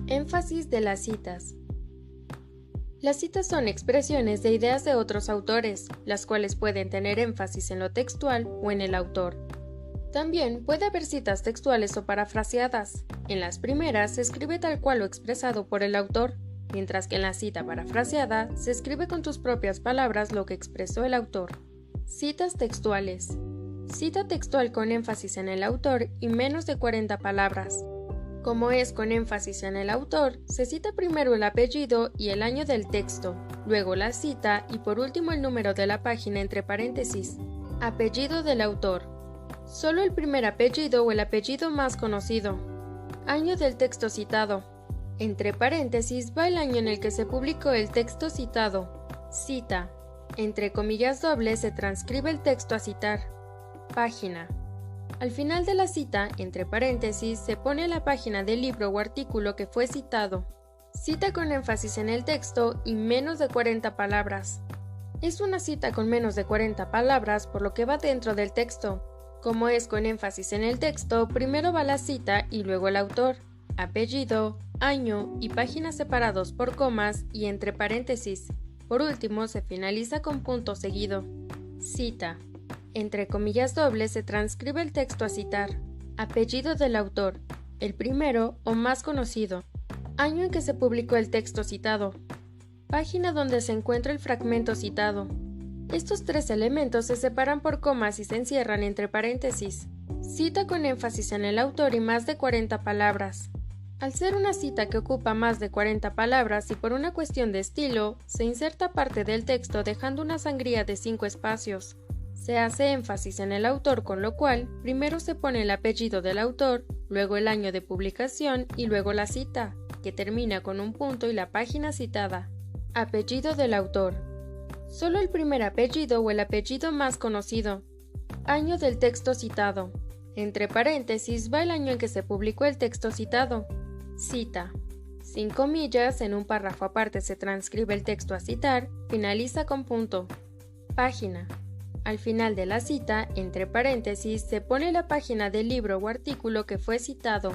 Énfasis de las citas. Las citas son expresiones de ideas de otros autores, las cuales pueden tener énfasis en lo textual o en el autor. También puede haber citas textuales o parafraseadas. En las primeras se escribe tal cual lo expresado por el autor, mientras que en la cita parafraseada se escribe con tus propias palabras lo que expresó el autor. Citas textuales. Cita textual con énfasis en el autor y menos de 40 palabras. Como es con énfasis en el autor, se cita primero el apellido y el año del texto, luego la cita y por último el número de la página entre paréntesis. Apellido del autor. Solo el primer apellido o el apellido más conocido. Año del texto citado. Entre paréntesis va el año en el que se publicó el texto citado. Cita. Entre comillas dobles se transcribe el texto a citar. Página. Al final de la cita, entre paréntesis, se pone la página del libro o artículo que fue citado. Cita con énfasis en el texto y menos de 40 palabras. Es una cita con menos de 40 palabras por lo que va dentro del texto. Como es con énfasis en el texto, primero va la cita y luego el autor, apellido, año y páginas separados por comas y entre paréntesis. Por último, se finaliza con punto seguido. Cita. Entre comillas dobles se transcribe el texto a citar. Apellido del autor, el primero o más conocido. Año en que se publicó el texto citado. Página donde se encuentra el fragmento citado. Estos tres elementos se separan por comas y se encierran entre paréntesis. Cita con énfasis en el autor y más de 40 palabras. Al ser una cita que ocupa más de 40 palabras y por una cuestión de estilo, se inserta parte del texto dejando una sangría de 5 espacios. Se hace énfasis en el autor, con lo cual primero se pone el apellido del autor, luego el año de publicación y luego la cita, que termina con un punto y la página citada. Apellido del autor. Solo el primer apellido o el apellido más conocido. Año del texto citado. Entre paréntesis va el año en que se publicó el texto citado. Cita. Sin comillas, en un párrafo aparte se transcribe el texto a citar, finaliza con punto. Página. Al final de la cita, entre paréntesis, se pone la página del libro o artículo que fue citado.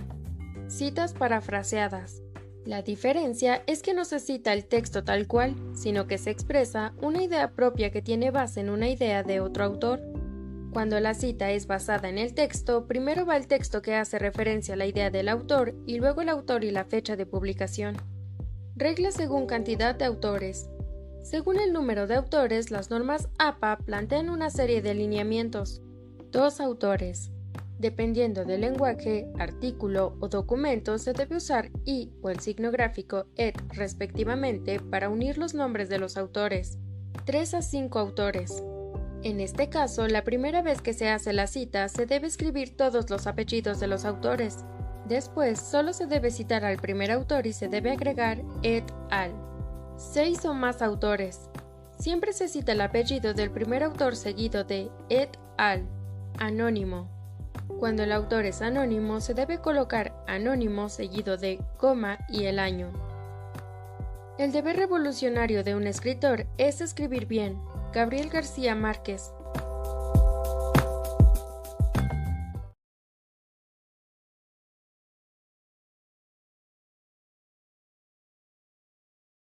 Citas parafraseadas. La diferencia es que no se cita el texto tal cual, sino que se expresa una idea propia que tiene base en una idea de otro autor. Cuando la cita es basada en el texto, primero va el texto que hace referencia a la idea del autor y luego el autor y la fecha de publicación. Reglas según cantidad de autores. Según el número de autores, las normas APA plantean una serie de lineamientos. 2 autores. Dependiendo del lenguaje, artículo o documento, se debe usar y o el signo gráfico et respectivamente para unir los nombres de los autores. 3 a 5 autores. En este caso, la primera vez que se hace la cita, se debe escribir todos los apellidos de los autores. Después, solo se debe citar al primer autor y se debe agregar et al. 6 o más autores. Siempre se cita el apellido del primer autor seguido de et al. Anónimo. Cuando el autor es anónimo, se debe colocar anónimo seguido de coma y el año. El deber revolucionario de un escritor es escribir bien. Gabriel García Márquez.